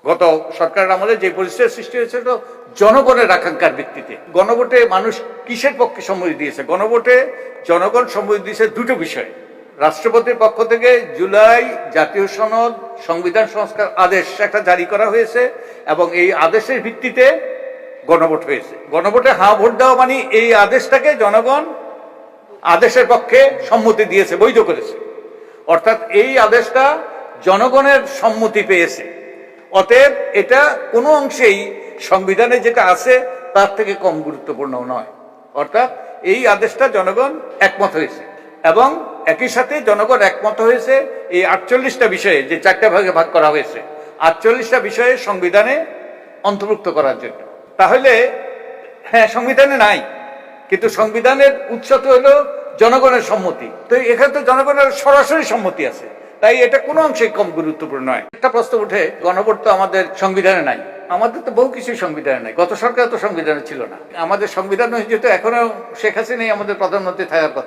গত সরকারের আমলে যে পরিস্থিতির সৃষ্টি হয়েছিল জনগণের আকাঙ্ক্ষার ভিত্তিতে। গণভোটে মানুষ কিসের পক্ষে সম্মতি দিয়েছে? গণভোটে জনগণ সম্মতি দিয়েছে দুটো বিষয়ে। রাষ্ট্রপতির পক্ষ থেকে জুলাই জাতীয় সনদ সংবিধান সংস্কার আদেশ একটা জারি করা হয়েছে এবং এই আদেশের ভিত্তিতে গণভোট হয়েছে। গণভোটে হ্যাঁ ভোট দেওয়া মানে এই আদেশটাকে জনগণ আদেশের পক্ষে সম্মতি দিয়েছে, বৈধ করেছে। অর্থাৎ এই আদেশটা জনগণের সম্মতি পেয়েছে। অতএব এটা কোনো অংশেই সংবিধানে যেটা আছে তার থেকে কম গুরুত্বপূর্ণ নয়। অর্থাৎ এই আদেশটা জনগণ একমত হয়েছে এবং একই সাথে জনগণ একমত হয়েছে এই 48টা বিষয়ে, যে 4টা ভাগে ভাগ করা হয়েছে, 48টা বিষয়ে সংবিধানে অন্তর্ভুক্ত করার জন্য। তাহলে হ্যাঁ, সংবিধানে নাই, কিন্তু সংবিধানের উৎস তো হলো জনগণের সম্মতি। তো এখানে তো জনগণের সরাসরি সম্মতি আছে, তাই এটা কোনো অংশে কম গুরুত্বপূর্ণ নয়। একটা প্রশ্ন উঠে, গণভোট তো আমাদের সংবিধানে নাই। আমাদের তো বহু কিছু সংবিধানে নাই, গত সরকার তো সংবিধানে ছিল না। আমাদের সংবিধান যেহেতু এখনো শেখ হাসিনাই আমাদের প্রধানমন্ত্রী থাকার কথা।